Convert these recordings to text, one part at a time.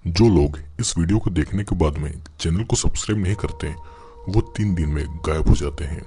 जो लोग इस वीडियो को देखने के बाद में चैनल को सब्सक्राइब नहीं करते वो 3 दिन में गायब हो जाते हैं।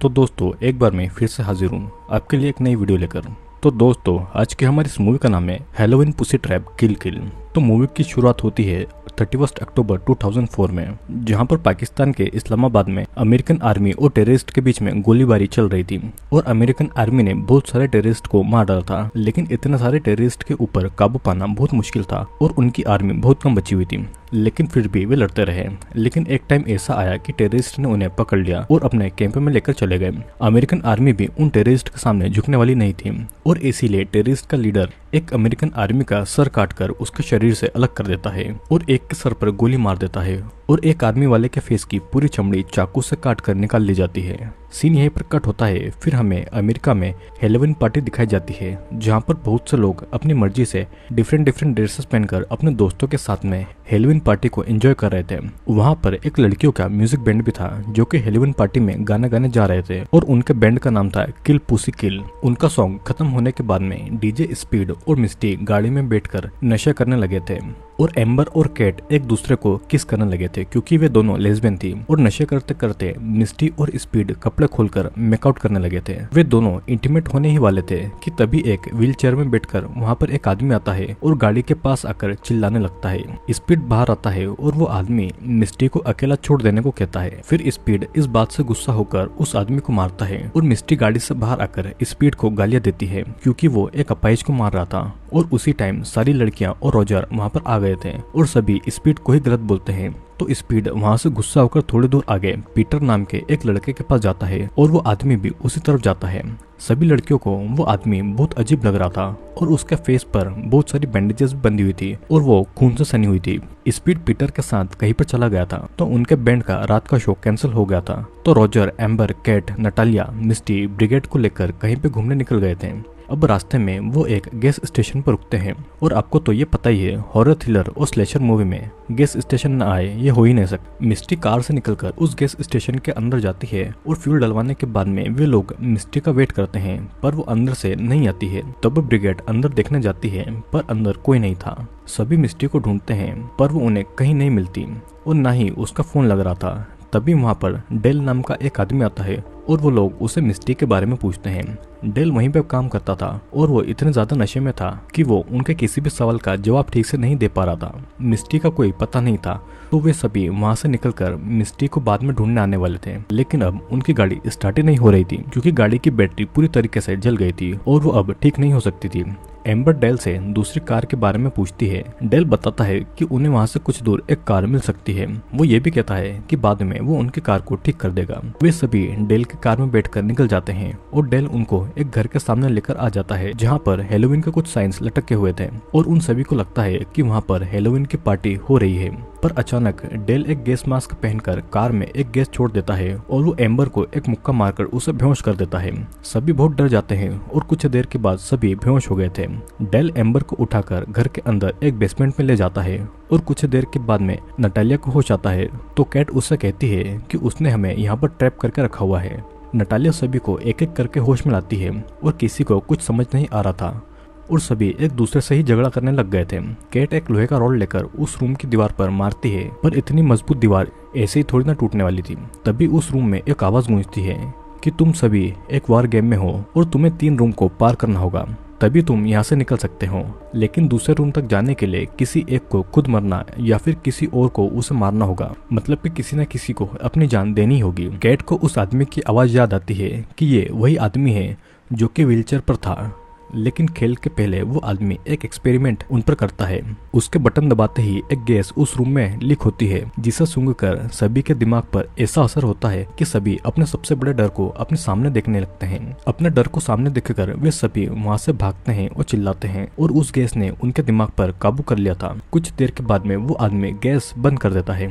तो दोस्तों एक बार मैं फिर से हाजिर हूँ आपके लिए एक नई वीडियो लेकर। तो दोस्तों आज की हमारी इस मूवी का नाम है हैलोवीन पुसी ट्रैप किल किल। तो मूवी की शुरुआत होती है 31 अक्टूबर 2004 में, जहां पर पाकिस्तान के इस्लामाबाद में अमेरिकन आर्मी और टेररिस्ट के बीच में गोलीबारी चल रही थी और अमेरिकन आर्मी ने बहुत सारे टेररिस्ट को मार डाला था। लेकिन इतने सारे टेररिस्ट के ऊपर काबू पाना बहुत मुश्किल था और उनकी आर्मी बहुत कम बची हुई थी, लेकिन फिर भी वे लड़ते रहे। लेकिन एक टाइम ऐसा आया कि टेररिस्ट ने उन्हें पकड़ लिया और अपने कैंप में लेकर चले गए। अमेरिकन आर्मी भी उन टेररिस्ट के सामने झुकने वाली नहीं थी और इसीलिए टेररिस्ट का लीडर एक अमेरिकन आर्मी का सर काटकर उसके शरीर से अलग कर देता है और एक के सर पर गोली मार देता है और एक आर्मी वाले के फेस की पूरी चमड़ी चाकू से काट कर निकाल ली जाती है। सीन यहीं पर कट होता है। फिर हमें अमेरिका में हैलोवीन पार्टी दिखाई जाती है, जहां पर बहुत से लोग अपनी मर्जी से डिफरेंट ड्रेसेस पहनकर अपने दोस्तों के साथ में हैलोवीन पार्टी को एंजॉय कर रहे थे। वहां पर एक लड़कियों का म्यूजिक बैंड भी था जो कि हैलोवीन पार्टी में गाना गाने जा रहे थे और उनके बैंड का नाम था किल पुसी किल। उनका सॉन्ग खत्म होने के बाद में डीजे स्पीड और मिस्टी गाड़ी में बैठकर नशा करने लगे थे और एम्बर और कैट एक दूसरे को किस करने लगे थे क्योंकि वे दोनों लेस्बियन थी। और नशे करते करते मिस्टी और स्पीड कपड़े खोलकर मेकआउट करने लगे थे। वे दोनों इंटीमेट होने ही वाले थे कि तभी एक व्हील चेयर में बैठकर वहाँ पर एक आदमी आता है और गाड़ी के पास आकर चिल्लाने लगता है। स्पीड बाहर आता है और वो आदमी मिस्टी को अकेला छोड़ देने को कहता है। फिर स्पीड इस बात से गुस्सा होकर उस आदमी को मारता है और मिस्टी गाड़ी से बाहर आकर स्पीड को गालियां देती है क्योंकि वो एक अपाहिज को मार रहा था। और उसी टाइम सारी लड़कियां और रोजर वहाँ पर आ गए थे और सभी स्पीड को ही गलत बोलते हैं। तो स्पीड वहाँ से गुस्सा होकर थोड़ी दूर आगे पीटर नाम के एक लड़के के पास जाता है और वो आदमी भी उसी तरफ जाता है। सभी लड़कियों को वो आदमी बहुत अजीब लग रहा था और उसके फेस पर बहुत सारी बैंडेजेस बंधी हुई थी और वो खून से सनी हुई थी। स्पीड पीटर के साथ कहीं पर चला गया था तो उनके बैंड का रात का शो कैंसिल हो गया था। तो रोजर, एम्बर, कैट, नटालिया, मिस्टी ब्रिगेड को लेकर कहीं पे घूमने निकल गए थे। अब रास्ते में वो एक गैस स्टेशन पर रुकते हैं और आपको तो ये पता ही है हॉरर थ्रिलर और स्लेशर मूवी में गैस स्टेशन न आए ये हो ही नहीं सकता। मिस्टी कार से निकलकर उस गैस स्टेशन के अंदर जाती है और फ्यूल डलवाने के बाद में वे लोग मिस्टी का वेट करते हैं पर वो अंदर से नहीं आती है। तब ब्रिगेड अंदर देखने जाती है पर अंदर कोई नहीं था। सभी मिस्टी को ढूंढते हैं पर वो उन्हें कहीं नहीं मिलती और न ही उसका फोन लग रहा था। तभी वहाँ पर डेल नाम का एक आदमी आता है और वो लोग उसे मिस्टी के बारे में पूछते हैं। डेल वहीं पे काम करता था और वो इतने ज्यादा नशे में था कि वो उनके किसी भी सवाल का जवाब ठीक से नहीं दे पा रहा था। मिस्टी का कोई पता नहीं था तो वे सभी वहाँ से निकलकर मिस्टी को बाद में ढूंढने आने वाले थे। लेकिन अब उनकी गाड़ी स्टार्ट ही नहीं हो रही थी क्योंकि गाड़ी की बैटरी पूरी तरीके से जल गई थी और वो अब ठीक नहीं हो सकती थी। एम्बर डेल से दूसरी कार के बारे में पूछती है। डेल बताता है कि उन्हें वहाँ से कुछ दूर एक कार मिल सकती है। वो ये भी कहता है कि बाद में वो उनकी कार को ठीक कर देगा। वे सभी डेल की कार में बैठकर निकल जाते हैं और डेल उनको एक घर के सामने लेकर आ जाता है जहाँ पर हैलोवीन के कुछ साइंस लटके हुए थे और उन सभी को लगता है कि वहाँ पर हैलोवीन की पार्टी हो रही है। पर अचानक डेल एक गैस मास्क पहनकर कार में एक गैस छोड़ देता है और वो एम्बर को एक मुक्का मारकर उसे बेहोश कर देता है। सभी बहुत डर जाते हैं और कुछ देर के बाद सभी बेहोश हो गए थे। डेल एम्बर को उठाकर घर के अंदर एक बेसमेंट में ले जाता है और कुछ देर के बाद में नटालिया को होश आता है तो कैट उससे कहती है कि उसने हमें यहाँ पर ट्रैप करके रखा हुआ है। नटालिया सभी को एक एक करके होश में लाती है और किसी को कुछ समझ नहीं आ रहा था और सभी एक दूसरे से ही झगड़ा करने लग गए थे। कैट एक लोहे का रॉड लेकर उस रूम की दीवार पर मारती है पर इतनी मजबूत दीवार ऐसे ही थोड़ी ना टूटने वाली थी। तभी उस रूम में एक आवाज गूंजती है कि तुम सभी एक वार गेम में हो और तुम्हें 3 रूम को पार करना होगा तभी तुम यहाँ से निकल सकते हो। लेकिन दूसरे रूम तक जाने के लिए किसी एक को खुद मरना या फिर किसी और को उसे मारना होगा, मतलब कि किसी न किसी को अपनी जान देनी होगी। कैट को उस आदमी की आवाज याद आती है कि ये वही आदमी है जो कि व्हीलचेयर पर था। लेकिन खेल के पहले वो आदमी एक एक्सपेरिमेंट उन पर करता है। उसके बटन दबाते ही एक गैस उस रूम में लीक होती है जिसे सूंघकर सभी के दिमाग पर ऐसा असर होता है कि सभी अपने सबसे बड़े डर को अपने सामने देखने लगते हैं। अपने डर को सामने देखकर वे सभी वहाँ से भागते हैं और चिल्लाते हैं और उस गैस ने उनके दिमाग पर काबू कर लिया था। कुछ देर के बाद में वो आदमी गैस बंद कर देता है।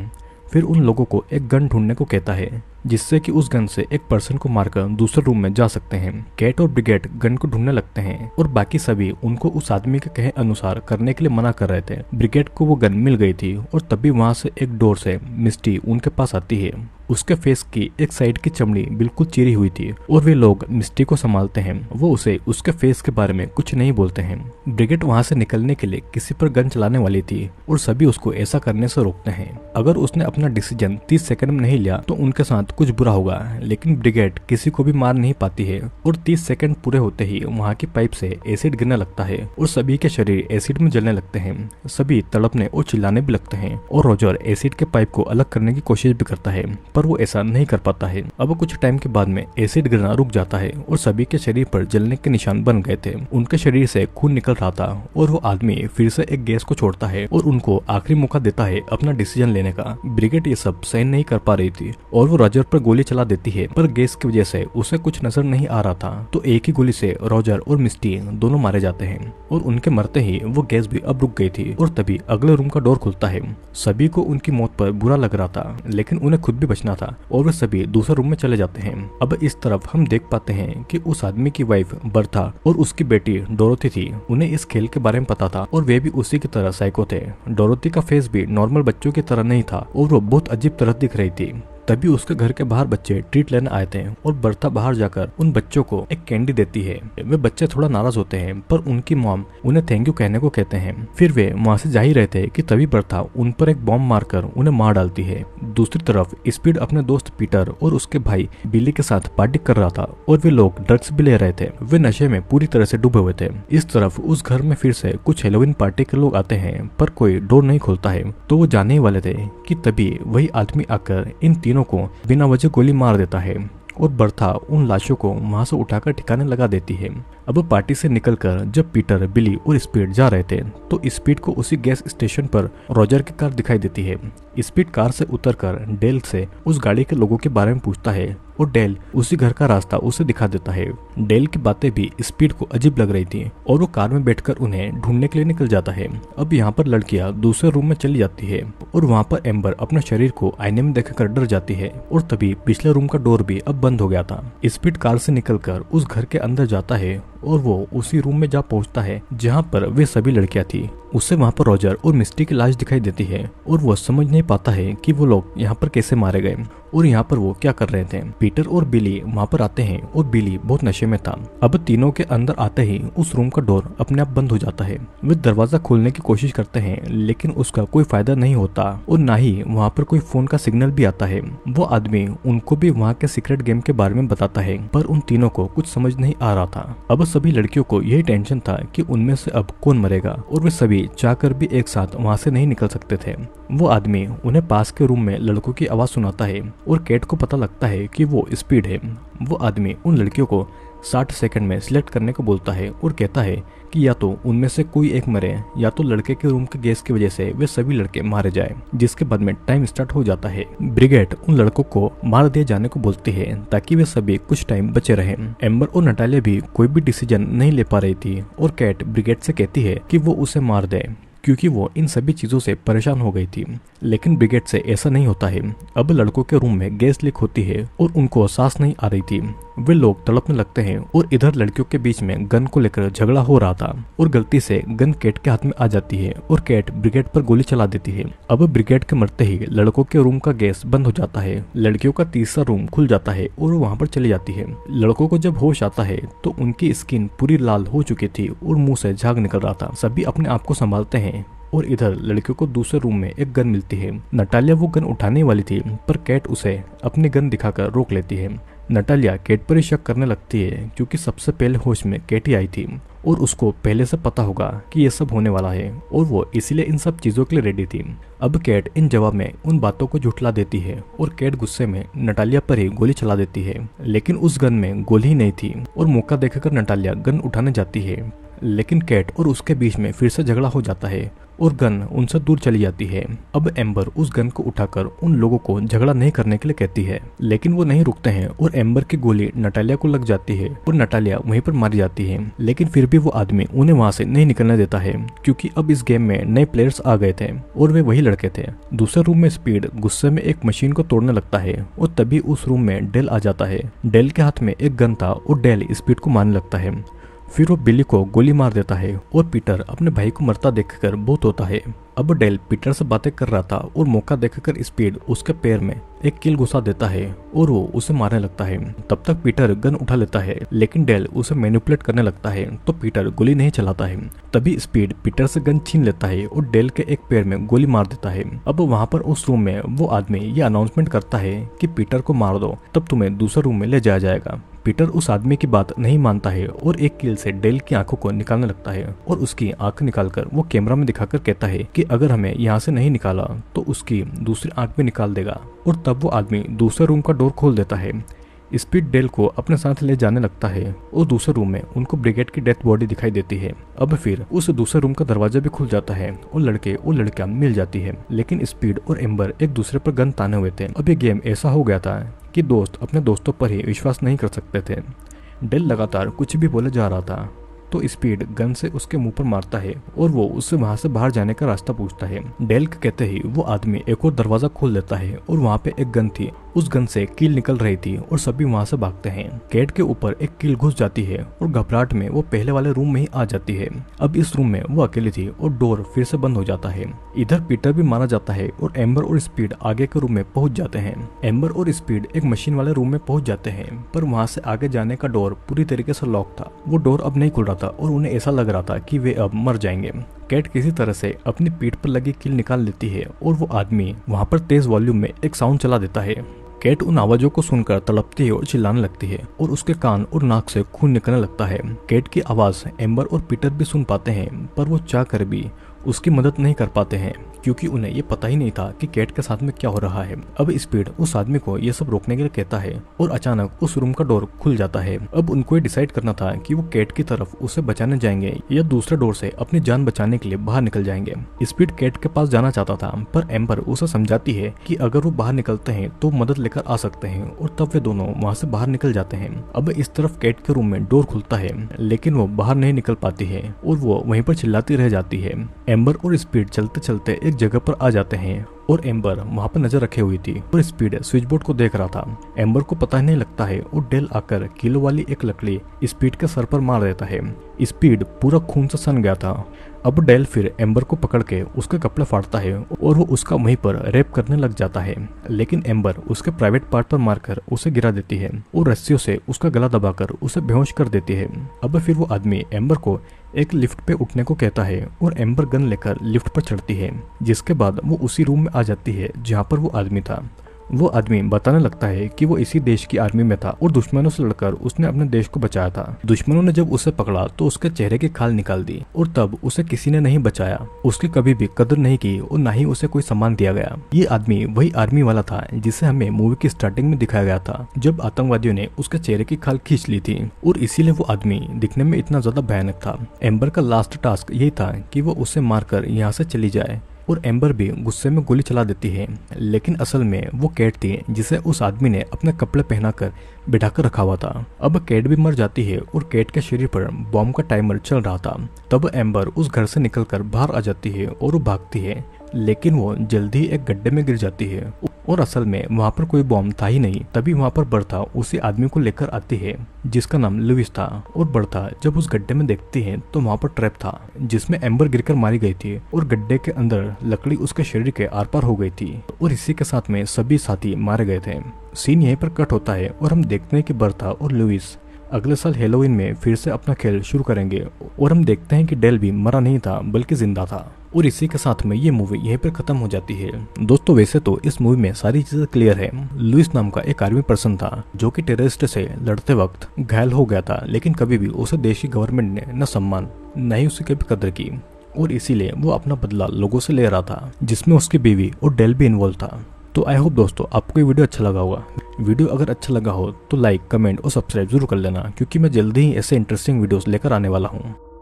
फिर उन लोगों को एक गन ढूंढने को कहता है जिससे कि उस गन से एक पर्सन को मारकर दूसरे रूम में जा सकते हैं। कैट और ब्रिगेड गन को ढूंढने लगते हैं और बाकी सभी उनको उस आदमी के कहे अनुसार करने के लिए मना कर रहे थे। ब्रिगेड को वो गन मिल गई थी और तभी वहाँ से एक डोर से मिस्टी उनके पास आती है उसके फेस की एक साइड की चमड़ी बिल्कुल चिरी हुई थी और वे लोग मिस्टी को संभालते हैं। वो उसे उसके फेस के बारे में कुछ नहीं बोलते हैं। ब्रिगेड वहाँ से निकलने के लिए किसी पर गन चलाने वाली थी और सभी उसको ऐसा करने से रोकते हैं। अगर उसने अपना डिसीजन 30 सेकंड में नहीं लिया तो उनके साथ कुछ बुरा होगा, लेकिन ब्रिगेड किसी को भी मार नहीं पाती है और 30 सेकंड पूरे होते ही वहाँ की पाइप से एसिड गिरने लगता है और सभी के शरीर एसिड में जलने लगते हैं। सभी तड़पने और चिल्लाने भी लगते हैं और रॉजर एसिड के पाइप को अलग करने की कोशिश भी करता है, पर वो ऐसा नहीं कर पाता है। अब कुछ टाइम के बाद में एसिड गिरना रुक जाता है और सभी के शरीर पर जलने के निशान बन गए थे। उनके शरीर से खून निकल रहा था और वो आदमी फिर से एक गैस को छोड़ता है और उनको आखिरी मौका देता है अपना डिसीजन लेने का। ब्रिगेड ये सब सहन नहीं कर पा रही थी और वो रॉजर पर गोली चला देती है, पर गैस की वजह से उसे कुछ नजर नहीं आ रहा था, तो एक ही गोली से रॉजर और मिस्टी दोनों मारे जाते हैं और उनके मरते ही वो गैस भी अब रुक गई थी और तभी अगले रूम का डोर खुलता है। सभी को उनकी मौत पर बुरा लग रहा था, लेकिन उन्हें खुद भी बचना था और वे सभी दूसरे रूम में चले जाते हैं। अब इस तरफ हम देख पाते हैं कि उस आदमी की वाइफ बर्था और उसकी बेटी डोरोथी थी। उन्हें इस खेल के बारे में पता था और वे भी उसी की तरह साइको थे। डोरोथी का फेस भी नॉर्मल बच्चों की तरह नहीं था और वो बहुत अजीब तरह दिख रही थी। तभी उसके घर के बाहर बच्चे ट्रीट लेने आए थे और बर्था बाहर जाकर उन बच्चों को एक कैंडी देती है। वे बच्चे थोड़ा नाराज होते हैं, पर उनकी मॉम उन्हें थैंक यू कहने को कहते हैं। फिर वे वहाँ से जा ही रहे थे कि तभी बर्था उन पर एक बॉम्ब मारकर उन्हें मार डालती है। दूसरी तरफ स्पीड अपने दोस्त पीटर और उसके भाई बिली के साथ पार्टी कर रहा था और वे लोग ड्रग्स भी ले रहे थे। वे नशे में पूरी तरह से डूबे हुए थे। इस तरफ उस घर में फिर से कुछ हेलोवीन पार्टी के लोग आते हैं, पर कोई डोर नहीं खोलता है, तो वो जाने ही वाले थे कि तभी वही आदमी आकर इन तीनों को बिना वजह गोली मार देता है और बर्था उन लाशों को वहां से उठाकर ठिकाने लगा देती है। अब पार्टी से निकलकर जब पीटर, बिली और स्पीड जा रहे थे तो स्पीड को उसी गैस स्टेशन पर रॉजर की कार दिखाई देती है। स्पीड कार से उतरकर डेल से उस गाड़ी के लोगों के बारे में पूछता है और डेल उसी घर का रास्ता उसे दिखा देता है। डेल की बातें भी स्पीड को अजीब लग रही थी और वो कार में बैठकर उन्हें ढूंढने के लिए निकल जाता है। अब यहाँ पर लड़कियां दूसरे रूम में चली जाती है और वहाँ पर एम्बर अपने शरीर को आईने में देखकर डर जाती है और तभी पिछले रूम का डोर भी अब बंद हो गया था। स्पीड कार से निकलकर उस घर के अंदर जाता है और वो उसी रूम में जा पहुंचता है जहां पर वे सभी लड़कियां थी। उसे वहां पर रॉजर और मिस्टी की लाश दिखाई देती है और वो समझ नहीं पाता है कि वो लोग यहाँ पर कैसे मारे गए और यहाँ पर वो क्या कर रहे थे। पीटर और बिली वहाँ पर आते हैं और बिली बहुत नशे में था। अब तीनों के अंदर आते ही उस रूम का डोर अपने आप बंद हो जाता है। वे दरवाजा खोलने की कोशिश करते हैं, लेकिन उसका कोई फायदा नहीं होता और ना ही वहाँ पर कोई फोन का सिग्नल भी आता है। वो आदमी उनको भी वहाँ के सीक्रेट गेम के बारे में बताता है, पर उन तीनों को कुछ समझ नहीं आ रहा था। अब सभी लड़कियों को यही टेंशन था कि उनमें से अब कौन मरेगा और वे सभी चाहकर भी एक साथ वहाँ से नहीं निकल सकते थे। वो आदमी उन्हें पास के रूम में लड़कों की आवाज सुनाता है और कैट को पता लगता है कि वो स्पीड है। वो आदमी उन लड़कियों को 60 सेकंड में सिलेक्ट करने को बोलता है और कहता है कि या तो उनमें से कोई एक मरे या तो लड़के के रूम के गैस की वजह से वे सभी लड़के मारे जाए, जिसके बाद में टाइम स्टार्ट हो जाता है। ब्रिगेड उन लड़कों को मार दिए जाने को बोलती है ताकि वे सभी कुछ टाइम बचे रहें। एम्बर और नटालिया भी कोई भी डिसीजन नहीं ले पा रही थी और कैट ब्रिगेड से कहती है कि वो उसे मार दे क्योंकि वो इन सभी चीजों से परेशान हो गई थी, लेकिन ब्रिगेड से ऐसा नहीं होता है। अब लड़कों के रूम में गैस लीक होती है और उनको सांस नहीं आ रही थी। वे लोग तड़पने लगते हैं और इधर लड़कियों के बीच में गन को लेकर झगड़ा हो रहा था और गलती से गन कैट के हाथ में आ जाती है और कैट ब्रिगेड पर गोली चला देती है। अब ब्रिगेड के मरते ही लड़कों के रूम का गैस बंद हो जाता है। लड़कियों का तीसरा रूम खुल जाता है और वहाँ पर चली जाती है। लड़कों को जब होश आता है तो उनकी स्किन पूरी लाल हो चुकी थी और मुंह से झाग निकल रहा था। सभी अपने आप को संभालते हैं और इधर लड़कियों को दूसरे रूम में एक गन मिलती है। नटालिया वो गन उठाने वाली थी, पर कैट उसे अपनी गन दिखाकर रोक लेती है। नटालिया कैट पर ही शक करने लगती है क्योंकि सबसे पहले होश में कैट ही आई थी और उसको पहले से पता होगा कि ये सब होने वाला है और वो इसीलिए इन सब चीजों के लिए रेडी थी। अब कैट इन जवाब में उन बातों को झुठला देती है और कैट गुस्से में नटालिया पर ही गोली चला देती है, लेकिन उस गन में गोली ही नहीं थी और मौका देखकर नटालिया गन उठाने जाती है, लेकिन कैट और उसके बीच में फिर से झगड़ा हो जाता है और गन उनसे दूर चली जाती है। अब एम्बर उस गन को उठाकर उन लोगों को झगड़ा नहीं करने के लिए कहती है, लेकिन वो नहीं रुकते हैं और एम्बर की गोली नटालिया को लग जाती है और नटालिया वहीं पर मारी जाती है। लेकिन फिर भी वो आदमी उन्हें वहां से नहीं निकलने देता है क्योंकि अब इस गेम में नए प्लेयर्स आ गए थे और वे वही लड़के थे। दूसरे रूम में स्पीड गुस्से में एक मशीन को तोड़ने लगता है और तभी उस रूम में डेल आ जाता है। डेल के हाथ में एक गन था और डेल स्पीड को मारने लगता है। फिर वो बिली को गोली मार देता है और पीटर अपने भाई को मरता देखकर बहुत होता है। अब डेल पीटर से बातें कर रहा था और मौका देखकर स्पीड उसके पैर में एक कील घुसा देता है और वो उसे मारने लगता है। तब तक पीटर गन उठा लेता है, लेकिन डेल उसे मैनिपुलेट करने लगता है तो पीटर गोली नहीं चलाता है। तभी स्पीड पीटर से गन छीन लेता है और डेल के एक पैर में गोली मार देता है। अब वहाँ पर उस रूम में वो आदमी ये अनाउंसमेंट करता है कि पीटर को मार दो, तब तुम्हें दूसरे रूम में ले जाया जाएगा। पीटर उस आदमी की बात नहीं मानता है और एक कील से डेल की आंखों को निकालने लगता है और उसकी आंख निकालकर वो कैमरा में दिखाकर कहता है कि अगर हमें यहाँ से नहीं निकाला तो उसकी दूसरी आंख भी निकाल देगा। और तब वो आदमी दूसरे रूम का डोर खोल देता है। स्पीड डेल को अपने साथ ले जाने लगता है और दूसरे रूम में उनको ब्रिगेड की डेथ बॉडी दिखाई देती है। अब फिर उस दूसरे रूम का दरवाजा भी खुल जाता है और लड़के और लड़कियां मिल जाती है, लेकिन स्पीड और एम्बर एक दूसरे पर गन ताने हुए थे। अब ये गेम ऐसा हो गया था कि दोस्त अपने दोस्तों पर ही विश्वास नहीं कर सकते थे। डेल लगातार कुछ भी बोले जा रहा था तो स्पीड गन से उसके मुंह पर मारता है और वो उससे वहां से बाहर जाने का रास्ता पूछता है। डेल के कहते ही वो आदमी एक और दरवाजा खोल देता है और वहाँ पे एक गन थी, उस गन से कील निकल रही थी और सभी वहां से भागते हैं। कैट के ऊपर एक कील घुस जाती है और घबराहट में वो पहले वाले रूम में ही आ जाती है। अब इस रूम में वो अकेली थी और डोर फिर से बंद हो जाता है। इधर पीटर भी मारा जाता है और एम्बर और स्पीड आगे के रूम में पहुंच जाते हैं। एम्बर और स्पीड एक मशीन वाले रूम में पहुंच जाते हैं, पर वहां से आगे जाने का डोर पूरी तरीके से लॉक था। वो डोर अब नहीं खुल रहा था और उन्हें ऐसा लग रहा था कि वे अब मर जाएंगे। कैट किसी तरह से अपनी पीठ पर लगी कील निकाल लेती है और वो आदमी वहां पर तेज वॉल्यूम में एक साउंड चला देता है। कैट उन आवाजों को सुनकर तड़पती है और चिल्लाने लगती है और उसके कान और नाक से खून निकलने लगता है। कैट की आवाज एम्बर और पीटर भी सुन पाते हैं, पर वो चाह कर भी उसकी मदद नहीं कर पाते हैं क्योंकि उन्हें ये पता ही नहीं था कि कैट के साथ में क्या हो रहा है। अब स्पीड उस आदमी को ये सब रोकने के लिए कहता है और अचानक उस रूम का डोर खुल जाता है। अब उनको ये डिसाइड करना था कि वो कैट की तरफ उसे बचाने जाएंगे या दूसरे डोर से अपनी जान बचाने के लिए बाहर निकल जाएंगे। स्पीड कैट के पास जाना चाहता था, पर एम्बर उसे समझाती है कि अगर वो बाहर निकलते हैं तो मदद लेकर आ सकते हैं और तब वे दोनों वहाँ से बाहर निकल जाते हैं। अब इस तरफ कैट के रूम में डोर खुलता है, लेकिन वो बाहर नहीं निकल पाती है और वो वहीं पर चिल्लाती रह जाती है। एम्बर और स्पीड चलते चलते एक जगह पर आ जाते हैं और एम्बर वहां पर नजर रखे हुई थी और स्पीड स्विच बोर्ड को देख रहा था। एम्बर को पता ही नहीं लगता है और डेल आकर किलो वाली एक लकड़ी स्पीड के सर पर मार देता है। स्पीड पूरा खून से सन गया था। अब डेल फिर एम्बर को पकड़ के उसके कपड़े फाड़ता है और वो उसका वहीं पर रेप करने लग जाता है, लेकिन एम्बर उसके प्राइवेट पार्ट पर मारकर उसे गिरा देती है और रस्सियों से उसका गला दबाकर उसे बेहोश कर देती है। अब फिर वो आदमी एम्बर को एक लिफ्ट पे उठने को कहता है और एम्बर गन लेकर लिफ्ट पर चढ़ती है, जिसके बाद वो उसी रूम में आ जाती है जहाँ पर वो आदमी था। वो आदमी बताने लगता है कि वो इसी देश की आर्मी में था और दुश्मनों से लड़कर उसने अपने देश को बचाया था। दुश्मनों ने जब उसे पकड़ा तो उसके चेहरे की खाल निकाल दी और तब उसे किसी ने नहीं बचाया। उसकी कभी भी कदर नहीं की और न ही उसे कोई सम्मान दिया गया। ये आदमी वही आर्मी वाला था जिसे हमें मूवी की स्टार्टिंग में दिखाया गया था, जब आतंकवादियों ने उसके चेहरे की खाल खींच ली थी और इसीलिए वो आदमी दिखने में इतना ज्यादा भयानक था। एम्बर का लास्ट टास्क यही था कि वो उसे मारकर यहाँ से चली जाए और एम्बर भी गुस्से में गोली चला देती है, लेकिन असल में वो कैट थी जिसे उस आदमी ने अपने कपड़े पहनाकर बिठाकर रखा हुआ था। अब कैट भी मर जाती है और कैट के शरीर पर बॉम्ब का टाइमर चल रहा था। तब एम्बर उस घर से निकलकर बाहर आ जाती है और वो भागती है, लेकिन वो जल्दी ही एक गड्ढे में गिर जाती है और असल में वहाँ पर कोई बॉम्ब था ही नहीं। तभी वहाँ पर बर्था उसी आदमी को लेकर आती है जिसका नाम लुइस था और बर्था जब उस गड्ढे में देखती है तो वहाँ पर ट्रैप था जिसमें एम्बर गिरकर मारी गई थी और गड्ढे के अंदर लकड़ी उसके शरीर के आर पार हो गई थी और इसी के साथ में सभी साथी मारे गए थे। सीन यहीं पर कट होता है और हम देखते हैं कि बर्था और लुइस अगले साल हेलोवीन में फिर से अपना खेल शुरू करेंगे और हम देखते हैं कि डेल भी मरा नहीं था बल्कि जिंदा था। और इसी के साथ में ये मूवी यहीं पर खत्म हो जाती है। दोस्तों वैसे तो इस मूवी में सारी चीजें क्लियर है। लुइस नाम का एक आर्मी पर्सन था जो कि टेररिस्ट से लड़ते वक्त घायल हो गया था, लेकिन कभी भी उसे देश की गवर्नमेंट ने न सम्मान न ही उसकी कभी कदर की और इसीलिए वो अपना बदला लोगों से ले रहा था, जिसमें उसकी बीवी और डेल भी इन्वॉल्व था। तो आई होप दोस्तों आपको ये वीडियो अच्छा लगा होगा। वीडियो अगर अच्छा लगा हो तो लाइक, कमेंट और सब्सक्राइब जरूर कर लेना, क्योंकि मैं जल्दी ही ऐसे इंटरेस्टिंग वीडियोस लेकर आने वाला हूँ।